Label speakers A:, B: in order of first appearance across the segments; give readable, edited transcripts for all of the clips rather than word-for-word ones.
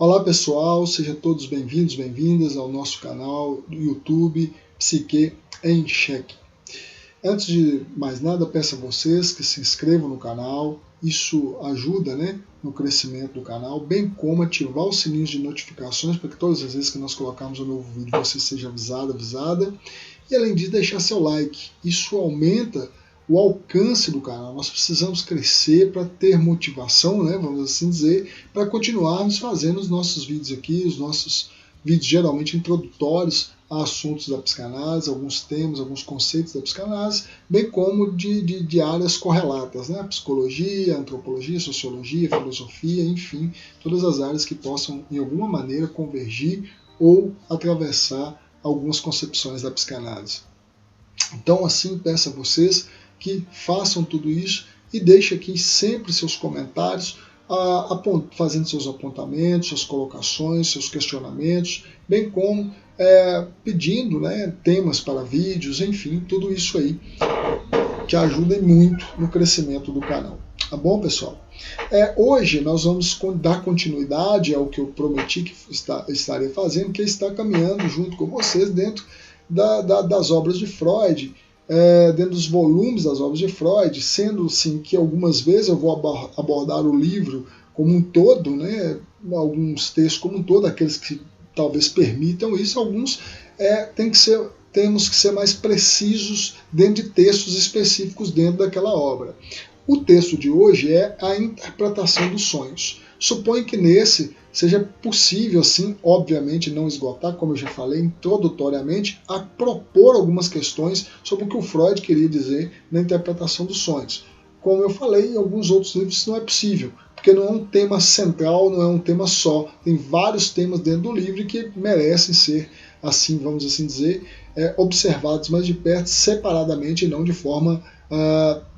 A: Olá pessoal, sejam todos bem-vindos, bem-vindas ao nosso canal do YouTube Psique em Xeque. Antes de mais nada, peço a vocês que se inscrevam no canal, isso ajuda no crescimento do canal, bem como ativar os sininhos de notificações para que todas as vezes que nós colocarmos um novo vídeo você seja avisada. E além disso, deixar seu like, isso aumenta o alcance do canal. Nós precisamos crescer para ter motivação, vamos assim dizer, para continuarmos fazendo os nossos vídeos aqui, os nossos vídeos geralmente introdutórios a assuntos da psicanálise, alguns temas, alguns conceitos da psicanálise, bem como de áreas correlatas, psicologia, antropologia, sociologia, filosofia, enfim, todas as áreas que possam, de alguma maneira, convergir ou atravessar algumas concepções da psicanálise. Então, assim, peço a vocês que façam tudo isso e deixem aqui sempre seus comentários, fazendo seus apontamentos, suas colocações, seus questionamentos, bem como pedindo temas para vídeos, enfim, tudo isso aí que ajuda muito no crescimento do canal. Tá bom, pessoal? Hoje nós vamos dar continuidade ao que eu prometi que estaria fazendo, que é estar caminhando junto com vocês dentro das obras de Freud, dentro dos volumes das obras de Freud, sendo assim que algumas vezes eu vou abordar o livro como um todo, alguns textos como um todo, aqueles que talvez permitam isso, alguns temos que ser mais precisos dentro de textos específicos dentro daquela obra. O texto de hoje é a interpretação dos sonhos. Suponho que nesse seja possível, assim, obviamente não esgotar, como eu já falei introdutoriamente, a propor algumas questões sobre o que o Freud queria dizer na interpretação dos sonhos. Como eu falei, em alguns outros livros isso não é possível, porque não é um tema central, não é um tema só. Tem vários temas dentro do livro que merecem ser, assim, vamos assim dizer, observados mais de perto, separadamente, e não de forma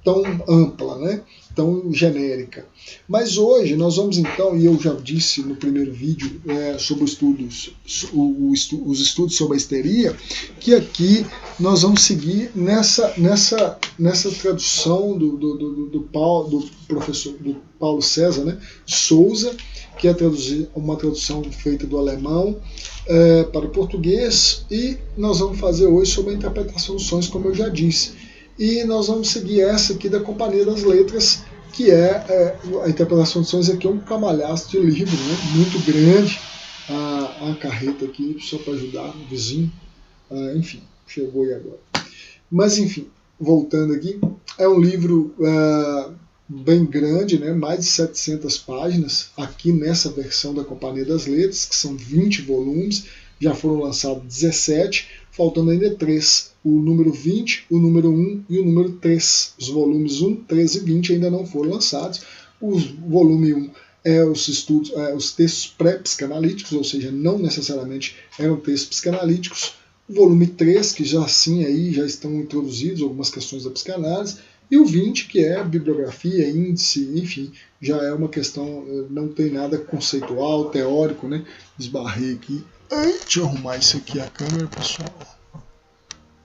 A: tão ampla, tão genérica. Mas hoje nós vamos então, e eu já disse no primeiro vídeo sobre os estudos sobre a histeria, que aqui nós vamos seguir nessa tradução do professor do Paulo César Souza, que é uma tradução feita do alemão para o português, e nós vamos fazer hoje sobre a interpretação dos sonhos, como eu já disse. E nós vamos seguir essa aqui da Companhia das Letras, que é a interpretação dos sonhos. Aqui é um camalhaço de livro, muito grande. A carreta aqui, só para ajudar o vizinho. Enfim, chegou aí agora. Mas enfim, voltando aqui, é um livro bem grande, mais de 700 páginas, aqui nessa versão da Companhia das Letras, que são 20 volumes, já foram lançados 17, faltando ainda 3. O número 20, o número 1 e o número 3. Os volumes 1, 13 e 20 ainda não foram lançados. O volume 1 é os textos pré-psicanalíticos, ou seja, não necessariamente eram textos psicanalíticos. O volume 3, que já sim aí já estão introduzidos algumas questões da psicanálise. E o 20, que é bibliografia, índice, enfim, já é uma questão, não tem nada conceitual, teórico, Esbarrei aqui. Deixa eu arrumar isso aqui, a câmera, pessoal.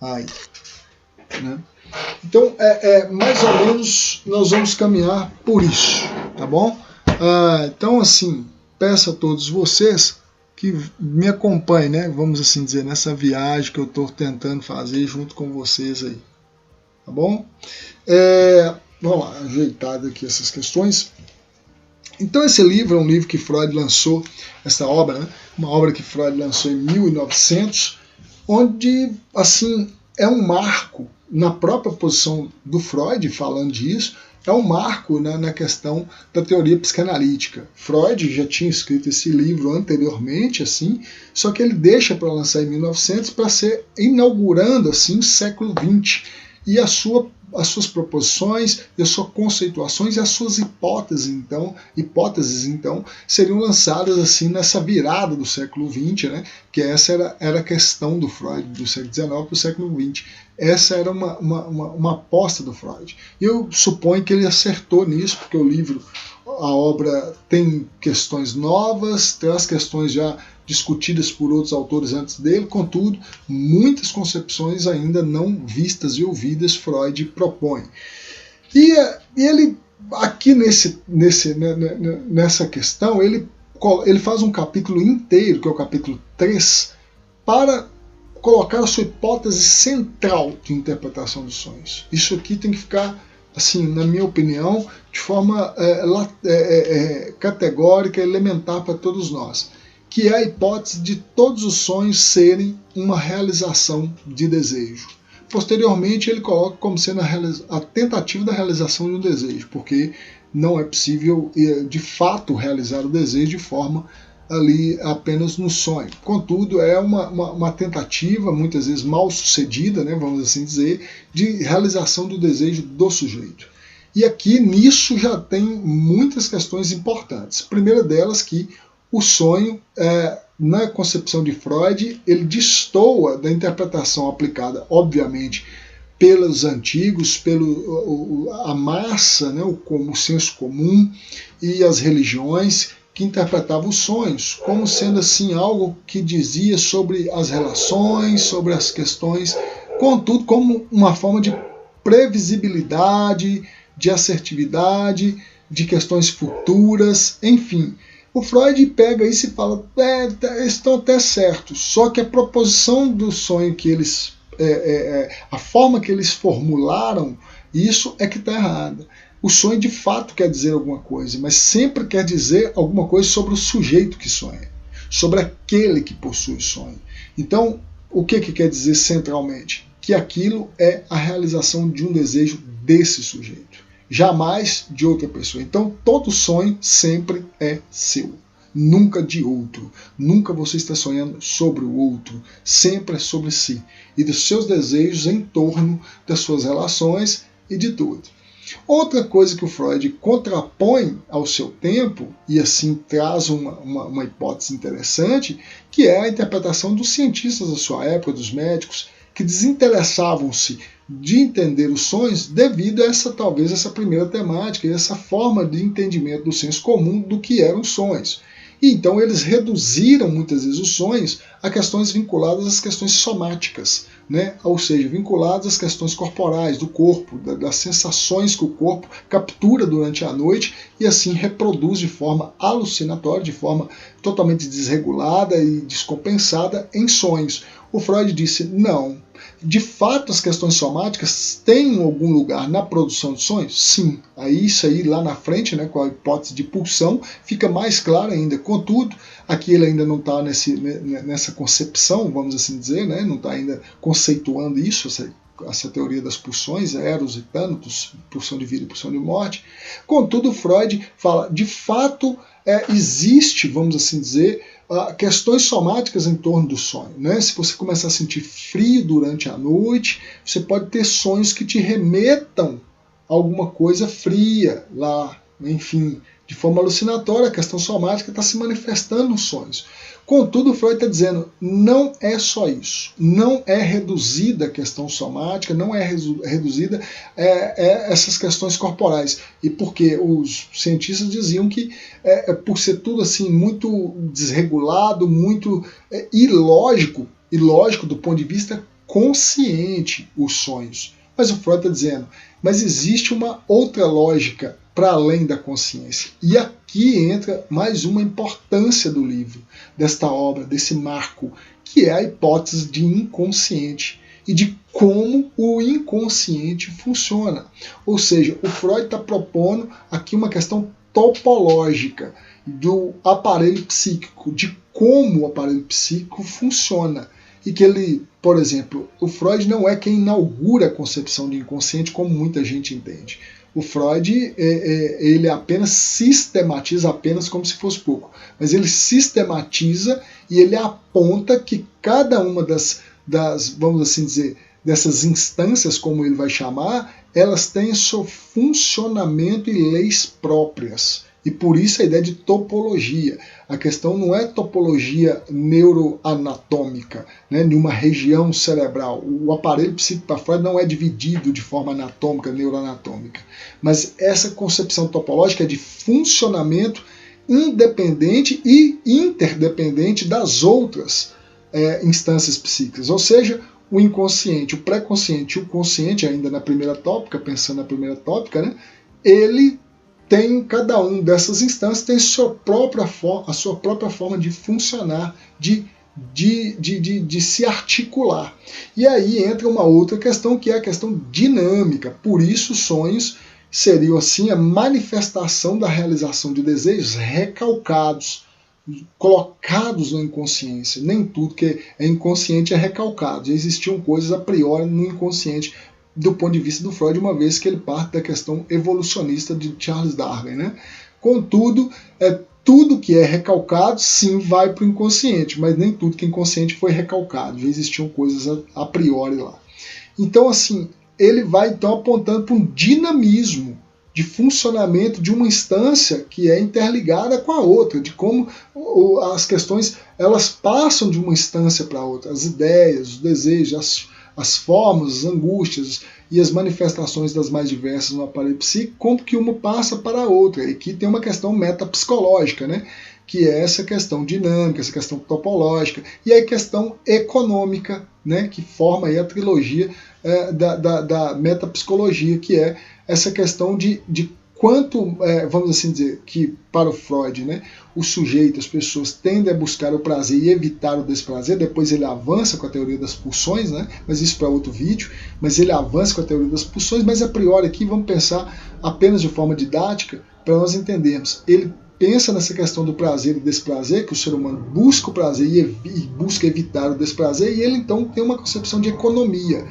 A: Aí, Então, mais ou menos nós vamos caminhar por isso, tá bom? Então, assim, peço a todos vocês que me acompanhem, vamos assim dizer, nessa viagem que eu estou tentando fazer junto com vocês aí, tá bom? Vamos lá, ajeitado aqui essas questões. Então esse livro é um livro que Freud lançou, essa obra, uma obra que Freud lançou em 1900, onde, assim, é um marco, na própria posição do Freud, falando disso, é um marco na questão da teoria psicanalítica. Freud já tinha escrito esse livro anteriormente, assim, só que ele deixa para lançar em 1900 para ser inaugurando, assim, o século XX, e as suas proposições, e as suas conceituações e as suas hipóteses, então, seriam lançadas assim nessa virada do século XX, que essa era a questão do Freud, do século XIX para o século XX. Essa era uma aposta do Freud. E eu suponho que ele acertou nisso, porque o livro, a obra tem questões novas, traz questões já discutidas por outros autores antes dele, contudo, muitas concepções ainda não vistas e ouvidas Freud propõe. E ele, aqui nessa questão, ele ele faz um capítulo inteiro, que é o capítulo 3, para colocar a sua hipótese central de interpretação dos sonhos. Isso aqui tem que ficar, assim, na minha opinião, de forma categórica, elementar para todos nós, que é a hipótese de todos os sonhos serem uma realização de desejo. Posteriormente, ele coloca como sendo a tentativa da realização de um desejo, porque não é possível, de fato, realizar o desejo de forma ali apenas no sonho. Contudo, é uma tentativa, muitas vezes mal sucedida, né, vamos assim dizer, de realização do desejo do sujeito. E aqui, nisso, já tem muitas questões importantes. A primeira delas que o sonho, na concepção de Freud, ele destoa da interpretação aplicada, obviamente, pelos antigos, a massa, né, o senso comum e as religiões, que interpretavam os sonhos como sendo assim algo que dizia sobre as relações, sobre as questões, contudo como uma forma de previsibilidade, de assertividade, de questões futuras, enfim. O Freud pega isso e fala, estão até certos, só que a proposição do sonho que eles, a forma que eles formularam, isso é que está errada. O sonho de fato quer dizer alguma coisa, mas sempre quer dizer alguma coisa sobre o sujeito que sonha, sobre aquele que possui o sonho. Então, o que quer dizer centralmente? Que aquilo é a realização de um desejo desse sujeito, jamais de outra pessoa. Então, todo sonho sempre é seu, nunca de outro. Nunca você está sonhando sobre o outro, sempre é sobre si e dos seus desejos em torno das suas relações e de tudo. Outra coisa que o Freud contrapõe ao seu tempo, e assim traz uma hipótese interessante, que é a interpretação dos cientistas da sua época, dos médicos, que desinteressavam-se de entender os sonhos devido a talvez essa primeira temática e essa forma de entendimento do senso comum do que eram os sonhos. E então eles reduziram muitas vezes os sonhos a questões vinculadas às questões somáticas, né? Ou seja, vinculadas às questões corporais, do corpo, das sensações que o corpo captura durante a noite e assim reproduz de forma alucinatória, de forma totalmente desregulada e descompensada em sonhos. O Freud disse, não. De fato, as questões somáticas têm algum lugar na produção de sonhos? Sim. Isso aí lá na frente, né, com a hipótese de pulsão, fica mais claro ainda. Contudo, aqui ele ainda não está nessa concepção, vamos assim dizer, né, não está ainda conceituando isso, essa teoria das pulsões, Eros e Thanatos, pulsão de vida e pulsão de morte. Contudo, Freud fala, de fato, existe, vamos assim dizer, questões somáticas em torno do sonho, né? Se você começar a sentir frio durante a noite, você pode ter sonhos que te remetam a alguma coisa fria lá, enfim, de forma alucinatória, a questão somática está se manifestando nos sonhos. Contudo, Freud está dizendo, não é só isso, não é reduzida a questão somática, não é reduzida essas questões corporais. E porque os cientistas diziam que, por ser tudo assim muito desregulado, muito ilógico do ponto de vista consciente, os sonhos. Mas o Freud está dizendo, mas existe uma outra lógica para além da consciência. E aqui entra mais uma importância do livro, desta obra, desse marco, que é a hipótese de inconsciente e de como o inconsciente funciona. Ou seja, o Freud está propondo aqui uma questão topológica do aparelho psíquico, de como o aparelho psíquico funciona. E que ele, por exemplo, o Freud não é quem inaugura a concepção de inconsciente como muita gente entende. O Freud, ele apenas sistematiza, apenas como se fosse pouco, mas ele sistematiza e ele aponta que cada uma das, vamos assim dizer, dessas instâncias, como ele vai chamar, elas têm seu funcionamento e leis próprias. E por isso a ideia de topologia. A questão não é topologia neuroanatômica, né, de uma região cerebral. O aparelho psíquico para Freud não é dividido de forma anatômica, neuroanatômica. Mas essa concepção topológica é de funcionamento independente e interdependente das outras instâncias psíquicas. Ou seja, o inconsciente, o pré-consciente e o consciente, ainda na primeira tópica, pensando na primeira tópica, né, ele cada um dessas instâncias tem a sua própria forma de funcionar, de se articular. E aí entra uma outra questão, que é a questão dinâmica. Por isso, sonhos seriam assim a manifestação da realização de desejos recalcados, colocados na inconsciência. Nem tudo que é inconsciente é recalcado. Já existiam coisas a priori no inconsciente do ponto de vista do Freud, uma vez que ele parte da questão evolucionista de Charles Darwin, né? Contudo, tudo que é recalcado, sim, vai para o inconsciente, mas nem tudo que é inconsciente foi recalcado. Já existiam coisas a priori lá. Então, assim, ele vai então apontando para um dinamismo de funcionamento de uma instância que é interligada com a outra, de como as questões elas passam de uma instância para outra, as ideias, os desejos, as formas, as angústias e as manifestações das mais diversas no aparelho psíquico, como que uma passa para a outra. E aqui tem uma questão metapsicológica, né? Que é essa questão dinâmica, essa questão topológica, e a questão econômica, né? Que forma aí a trilogia da metapsicologia, que é essa questão de quanto, vamos assim dizer, que para o Freud, né, o sujeito, as pessoas tendem a buscar o prazer e evitar o desprazer. Depois ele avança com a teoria das pulsões, né, mas isso para outro vídeo, mas ele avança com a teoria das pulsões, mas a priori aqui vamos pensar apenas de forma didática para nós entendermos. Ele pensa nessa questão do prazer e desprazer, que o ser humano busca o prazer e busca evitar o desprazer, e ele então tem uma concepção de economia.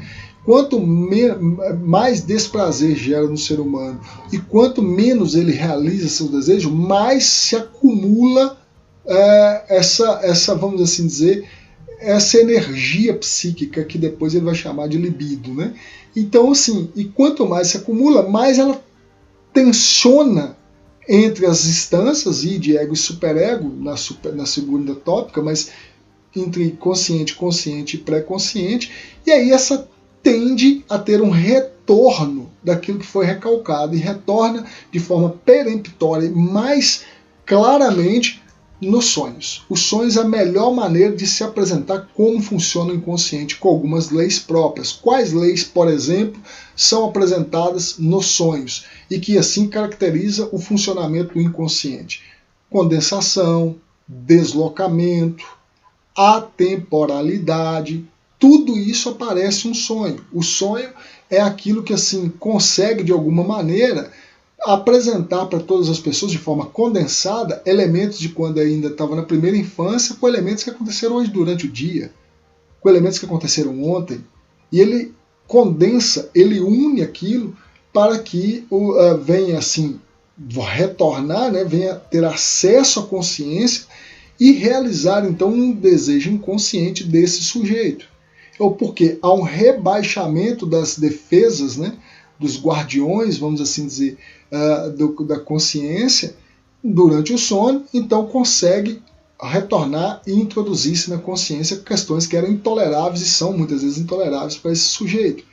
A: Quanto mais desprazer gera no ser humano e quanto menos ele realiza seu desejo, mais se acumula essa, vamos assim dizer, essa energia psíquica que depois ele vai chamar de libido, né? Então, assim, e quanto mais se acumula, mais ela tensiona entre as instâncias, de ego e superego, na segunda tópica, mas entre consciente, consciente e pré-consciente, e aí essa tende a ter um retorno daquilo que foi recalcado e retorna de forma peremptória e mais claramente nos sonhos. Os sonhos é a melhor maneira de se apresentar como funciona o inconsciente, com algumas leis próprias. Quais leis, por exemplo, são apresentadas nos sonhos e que assim caracteriza o funcionamento do inconsciente? Condensação, deslocamento, atemporalidade. Tudo isso aparece um sonho. O sonho é aquilo que assim consegue de alguma maneira apresentar para todas as pessoas de forma condensada elementos de quando ainda estava na primeira infância, com elementos que aconteceram hoje durante o dia, com elementos que aconteceram ontem, e ele condensa, ele une aquilo para que venha assim retornar, né, venha ter acesso à consciência e realizar então um desejo inconsciente desse sujeito. Ou porque há um rebaixamento das defesas, né, dos guardiões, vamos assim dizer, da consciência durante o sono, então consegue retornar e introduzir-se na consciência questões que eram intoleráveis e são muitas vezes intoleráveis para esse sujeito.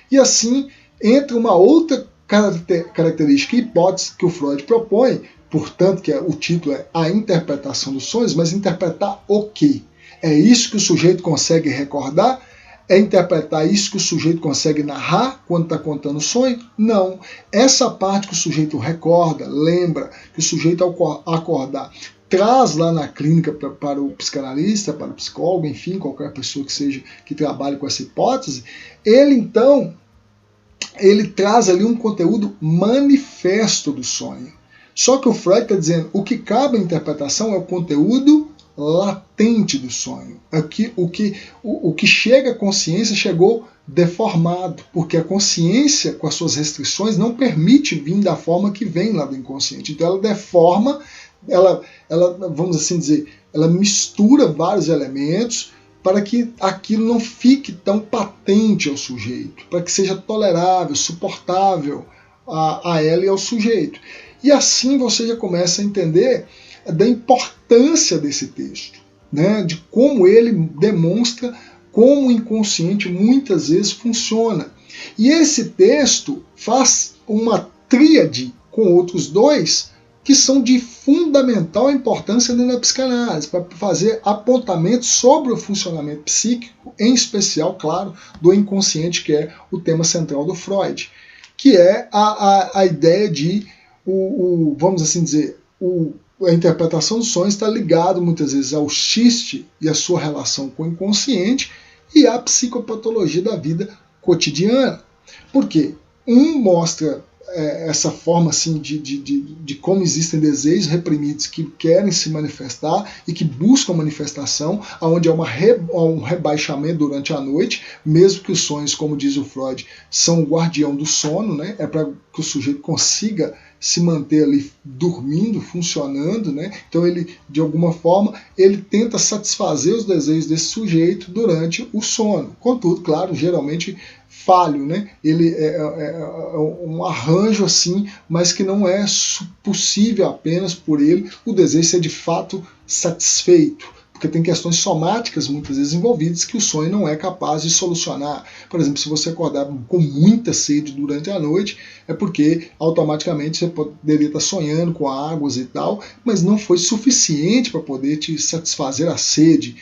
A: E assim entra uma outra característica e hipótese que o Freud propõe, portanto que o título é A Interpretação dos Sonhos, mas interpretar o quê? É isso que o sujeito consegue recordar? É interpretar isso que o sujeito consegue narrar quando está contando o sonho? Não. Essa parte que o sujeito recorda, lembra, que o sujeito ao acordar traz lá na clínica para o psicanalista, para o psicólogo, enfim, qualquer pessoa que trabalhe com essa hipótese, ele então traz ali um conteúdo manifesto do sonho. Só que o Freud está dizendo, o que cabe à interpretação é o conteúdo latente do sonho. O que chega à consciência chegou deformado, porque a consciência, com as suas restrições, não permite vir da forma que vem lá do inconsciente. Então ela deforma, ela vamos assim dizer, ela mistura vários elementos para que aquilo não fique tão patente ao sujeito, para que seja tolerável, suportável a ela e ao sujeito. E assim você já começa a entender da importância desse texto, né? De como ele demonstra como o inconsciente muitas vezes funciona. E esse texto faz uma tríade com outros dois que são de fundamental importância dentro da psicanálise, para fazer apontamentos sobre o funcionamento psíquico, em especial, claro, do inconsciente, que é o tema central do Freud, que é a ideia de vamos assim dizer, a interpretação dos sonhos está ligado muitas vezes ao xiste e a sua relação com o inconsciente e à psicopatologia da vida cotidiana. Por quê? Mostra essa forma assim, de como existem desejos reprimidos que querem se manifestar e que buscam manifestação, onde há um rebaixamento durante a noite, mesmo que os sonhos, como diz o Freud, são o guardião do sono, né? É para que o sujeito consiga se manter ali dormindo, funcionando, né? Então ele, de alguma forma, ele tenta satisfazer os desejos desse sujeito durante o sono. Contudo, claro, geralmente falho, né? Ele é um arranjo assim, mas que não é possível apenas por ele o desejo ser de fato satisfeito, porque tem questões somáticas muitas vezes envolvidas que o sonho não é capaz de solucionar. Por exemplo, se você acordar com muita sede durante a noite, é porque automaticamente você poderia estar sonhando com águas e tal, mas não foi suficiente para poder te satisfazer a sede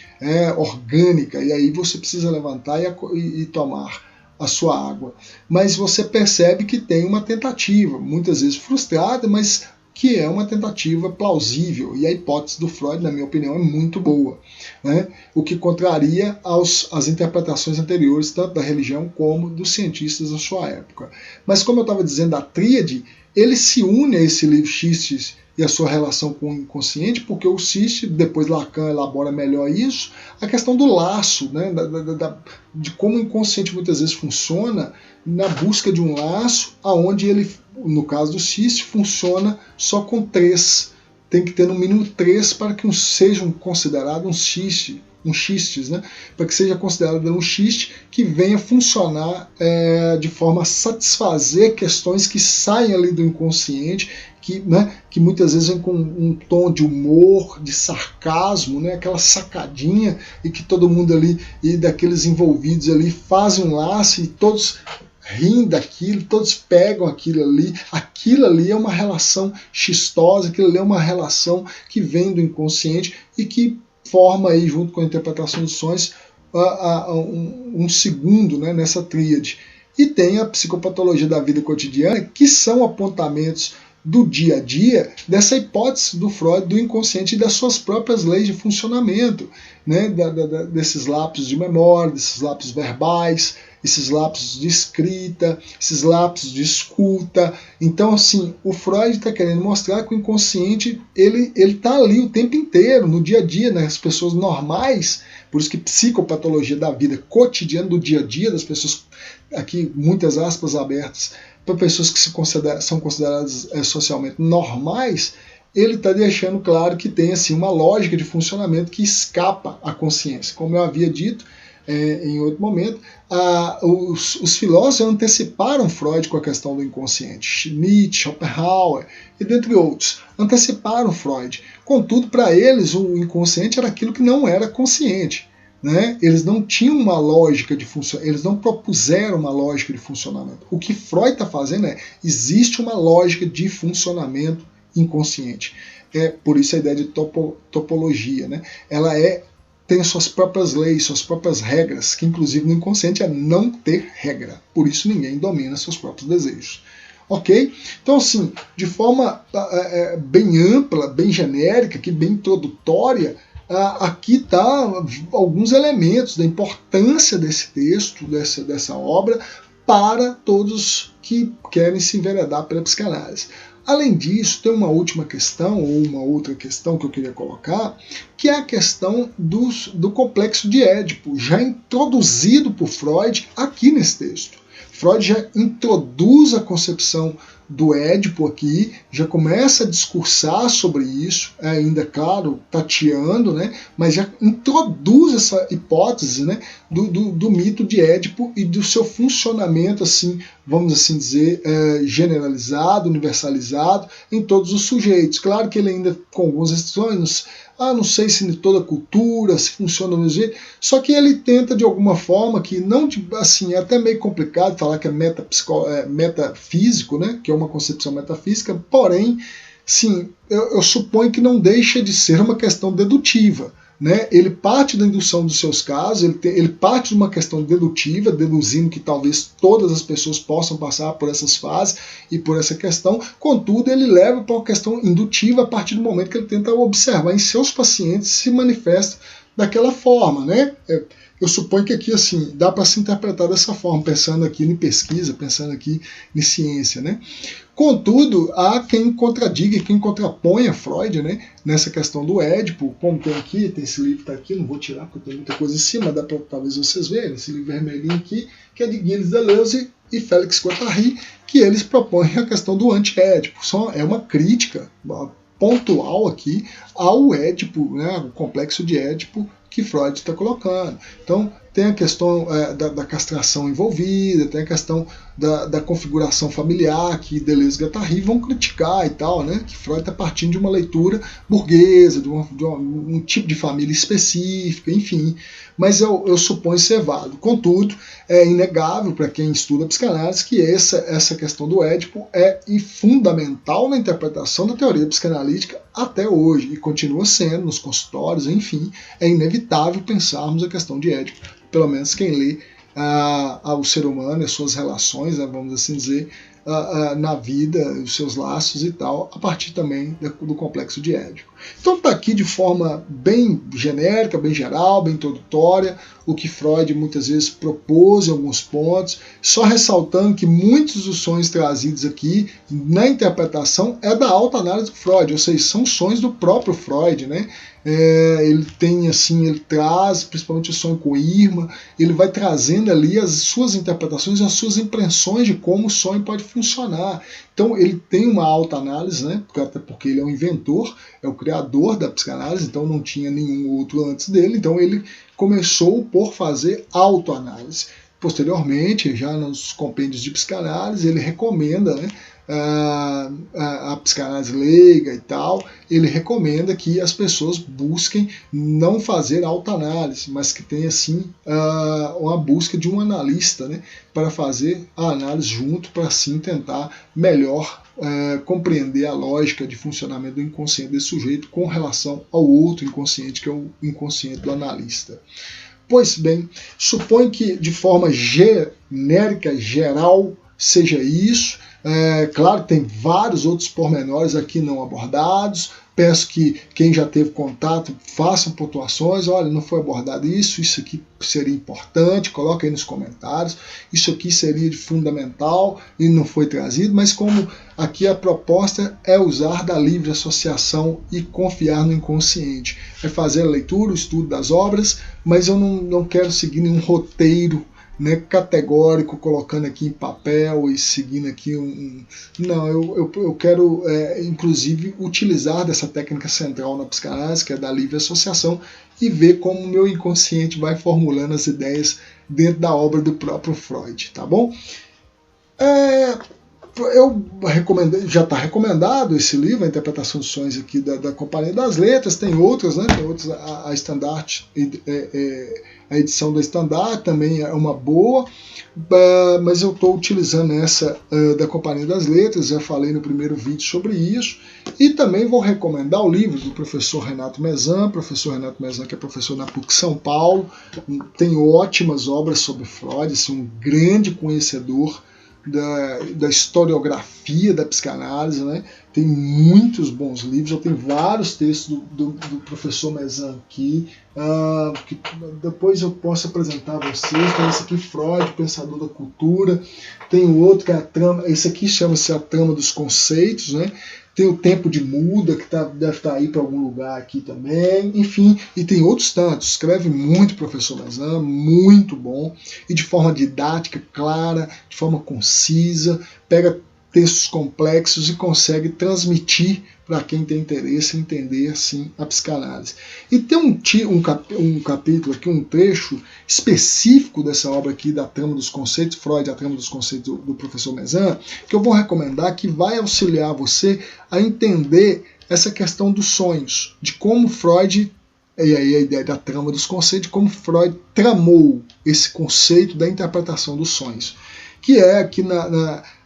A: orgânica, e aí você precisa levantar e tomar a sua água. Mas você percebe que tem uma tentativa, muitas vezes frustrada, mas que é uma tentativa plausível, e a hipótese do Freud, na minha opinião, é muito boa, né? O que contraria as interpretações anteriores, tanto da religião como dos cientistas da sua época. Mas como eu estava dizendo, a tríade, ele se une a esse livro Xistes e a sua relação com o inconsciente, porque o Xiste, depois Lacan elabora melhor isso, a questão do laço, né, de como o inconsciente muitas vezes funciona na busca de um laço, aonde ele, no caso do Xiste, funciona só com 3. Tem que ter no mínimo 3 para que sejam considerados um xistes, né? Para que seja considerado um xiste que venha funcionar de forma a satisfazer questões que saem ali do inconsciente, que muitas vezes vem com um tom de humor, de sarcasmo, né? Aquela sacadinha, e que todo mundo ali, e daqueles envolvidos ali, fazem um laço e todos riem daquilo, todos pegam aquilo ali é uma relação xistosa, aquilo ali é uma relação que vem do inconsciente e que forma aí, junto com a interpretação dos sonhos, um segundo, né, nessa tríade. E tem a psicopatologia da vida cotidiana, que são apontamentos do dia a dia dessa hipótese do Freud do inconsciente e das suas próprias leis de funcionamento, né, desses lapsos de memória, desses lapsos verbais, esses lapsos de escrita, esses lapsos de escuta. Então, assim, o Freud está querendo mostrar que o inconsciente ele está ali o tempo inteiro, no dia a dia, nas pessoas normais. Por isso que psicopatologia da vida cotidiana, do dia a dia das pessoas, aqui muitas aspas abertas, para pessoas que são consideradas socialmente normais, ele está deixando claro que tem assim, uma lógica de funcionamento que escapa à consciência. Como eu havia dito em outro momento, os filósofos anteciparam Freud com a questão do inconsciente. Nietzsche, Schopenhauer e dentre outros anteciparam Freud. Contudo, para eles, o inconsciente era aquilo que não era consciente. Né? Eles não tinham uma lógica de funcionamento, eles não propuseram uma lógica de funcionamento. O que Freud está fazendo existe uma lógica de funcionamento inconsciente. Por isso a ideia de topologia. Né? Ela tem suas próprias leis, suas próprias regras, que inclusive no inconsciente é não ter regra. Por isso ninguém domina seus próprios desejos. Ok? Então, assim, de forma bem ampla, bem genérica, bem introdutória, aqui está alguns elementos da importância desse texto, dessa obra, para todos que querem se enveredar pela psicanálise. Além disso, tem uma última questão, ou uma outra questão que eu queria colocar, que é a questão do complexo de Édipo, já introduzido por Freud aqui nesse texto. Freud já introduz a concepção do Édipo aqui, já começa a discursar sobre isso, ainda, claro, tateando, né, mas já introduz essa hipótese, né, do mito de Édipo e do seu funcionamento, assim, vamos assim dizer, generalizado, universalizado em todos os sujeitos. Claro que ele ainda com algumas restrições, não sei se em toda a cultura, se funciona do mesmo jeito, só que ele tenta de alguma forma, que não, assim, é até meio complicado falar que é metafísico, né, que é uma concepção metafísica, porém, sim, eu suponho que não deixa de ser uma questão dedutiva, né? Ele parte da indução dos seus casos, ele parte de uma questão dedutiva, deduzindo que talvez todas as pessoas possam passar por essas fases e por essa questão, contudo ele leva para uma questão indutiva a partir do momento que ele tenta observar em seus pacientes se manifesta daquela forma, né? Eu suponho que aqui assim dá para se interpretar dessa forma, pensando aqui em pesquisa, pensando aqui em ciência, né? Contudo, há quem contradiga e quem contraponha Freud, né, nessa questão do Édipo, como tem aqui, tem esse livro que está aqui, não vou tirar porque tem muita coisa em cima, dá para talvez vocês verem, esse livro vermelhinho aqui, que é de Gilles Deleuze e Félix Guattari, que eles propõem a questão do anti-Édipo. É uma crítica pontual aqui ao Édipo, né, o complexo de Édipo que Freud está colocando. Então, tem a questão da castração envolvida, tem a questão da configuração familiar, que Deleuze e Guattari vão criticar e tal, né? Que Freud está partindo de uma leitura burguesa, de um tipo de família específica, enfim. Mas eu suponho ser válido. Contudo, é inegável para quem estuda psicanálise que essa questão do Édipo é fundamental na interpretação da teoria psicanalítica até hoje, e continua sendo nos consultórios, enfim, é inevitável pensarmos a questão de Édipo. Pelo menos quem lê ao ser humano, as suas relações, né, vamos assim dizer, na vida, os seus laços e tal, a partir também do complexo de Édipo. Então está aqui de forma bem genérica, bem geral, bem introdutória, o que Freud muitas vezes propôs em alguns pontos, só ressaltando que muitos dos sonhos trazidos aqui na interpretação é da autoanálise do Freud, ou seja, são sonhos do próprio Freud, né? Ele tem assim, ele traz principalmente o sonho com Irma, ele vai trazendo ali as suas interpretações e as suas impressões de como o sonho pode funcionar. Então ele tem uma autoanálise, né? Até porque ele é um inventor, é o criador da psicanálise, então não tinha nenhum outro antes dele, então ele começou por fazer autoanálise. Posteriormente, já nos compêndios de psicanálise, ele recomenda, né, a psicanálise leiga e tal, ele recomenda que as pessoas busquem não fazer autoanálise, mas que tenha assim uma busca de um analista, né, para fazer a análise junto, para assim tentar melhor compreender a lógica de funcionamento do inconsciente desse sujeito com relação ao outro inconsciente, que é o inconsciente do analista. Pois bem, suponho que de forma genérica, geral, seja isso. Claro, tem vários outros pormenores aqui não abordados. Peço que quem já teve contato faça pontuações. Olha, não foi abordado isso aqui seria importante, coloca aí nos comentários. Isso aqui seria de fundamental e não foi trazido, mas como aqui a proposta é usar da livre associação e confiar no inconsciente. É fazer a leitura, o estudo das obras, mas eu não quero seguir nenhum roteiro, né, categórico, colocando aqui em papel e seguindo aqui Não, eu quero, inclusive, utilizar dessa técnica central na psicanálise, que é da livre associação, e ver como o meu inconsciente vai formulando as ideias dentro da obra do próprio Freud, tá bom? Eu recomendo, já está recomendado esse livro, a interpretação dos sonhos aqui da Companhia das Letras, tem outras, né? Tem outras, a Standard, a edição da Standard também é uma boa, mas eu estou utilizando essa da Companhia das Letras, já falei no primeiro vídeo sobre isso, e também vou recomendar o livro do professor Renato Mezan, que é professor na PUC São Paulo, tem ótimas obras sobre Freud, assim, um grande conhecedor da historiografia da psicanálise, né? Tem muitos bons livros, eu tenho vários textos do professor Mezan aqui, que depois eu posso apresentar a vocês. Tem esse aqui, Freud, Pensador da Cultura, tem o outro que é a trama, esse aqui chama-se A Trama dos Conceitos, né? Tem o Tempo de Muda, que deve estar aí para algum lugar aqui também, enfim, e tem outros tantos. Escreve muito o professor Mezan, muito bom, e de forma didática, clara, de forma concisa, pega textos complexos e consegue transmitir para quem tem interesse em entender assim a psicanálise. E tem um capítulo aqui, um trecho específico dessa obra aqui da Trama dos Conceitos, Freud, a Trama dos Conceitos do professor Mezan, que eu vou recomendar, que vai auxiliar você a entender essa questão dos sonhos, de como Freud, e aí a ideia da trama dos conceitos, de como Freud tramou esse conceito da interpretação dos sonhos, que é aqui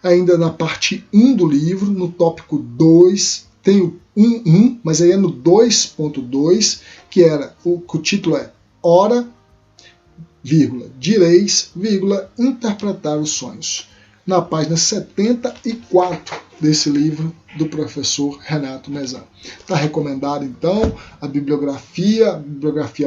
A: ainda na parte 1 do livro, no tópico 2, tem o 1.1, mas aí é no 2.2, que o título é Ora, direis, interpretar os sonhos. Na página 74 desse livro do professor Renato Mezan. Está recomendado, então, a bibliografia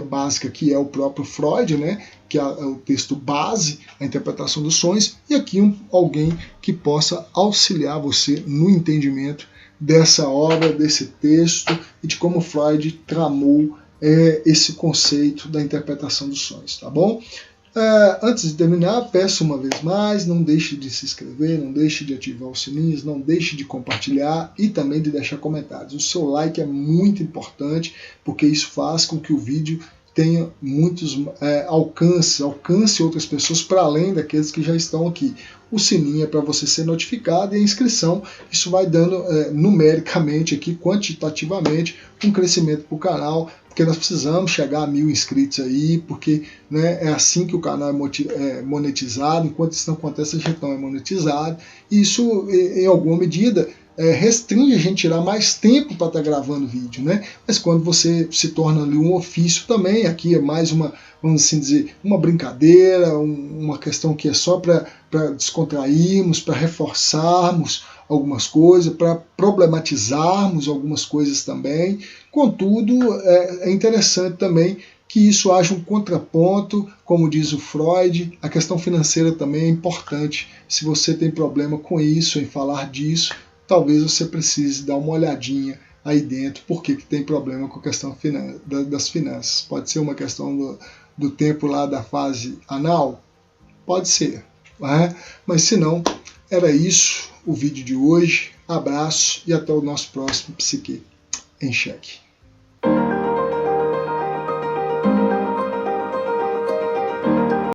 A: básica, que é o próprio Freud, né, que é o texto base, a interpretação dos sonhos, e aqui alguém que possa auxiliar você no entendimento dessa obra, desse texto, e de como Freud tramou esse conceito da interpretação dos sonhos, tá bom? Antes de terminar, peço uma vez mais, não deixe de se inscrever, não deixe de ativar os sininhos, não deixe de compartilhar e também de deixar comentários. O seu like é muito importante, porque isso faz com que o vídeo tenha muitos alcance outras pessoas para além daqueles que já estão aqui. O sininho é para você ser notificado e a inscrição, isso vai dando numericamente aqui, quantitativamente, um crescimento para o canal, porque nós precisamos chegar a 1000 inscritos aí, porque, né, é assim que o canal é monetizado. Enquanto isso não acontece, a gente não é monetizado, e isso, em alguma medida, restringe a gente tirar mais tempo para estar gravando vídeo, né? Mas quando você se torna ali um ofício também, aqui é mais uma, vamos assim dizer, uma brincadeira, uma questão que é só para descontrairmos, para reforçarmos algumas coisas, para problematizarmos algumas coisas também. Contudo, é interessante também que isso haja um contraponto, como diz o Freud. A questão financeira também é importante. Se você tem problema com isso, em falar disso, talvez você precise dar uma olhadinha aí dentro, porque que tem problema com a questão das finanças. Pode ser uma questão do tempo lá da fase anal? Pode ser, né? Mas se não, era isso o vídeo de hoje. Abraço e até o nosso próximo Psique em Xeque.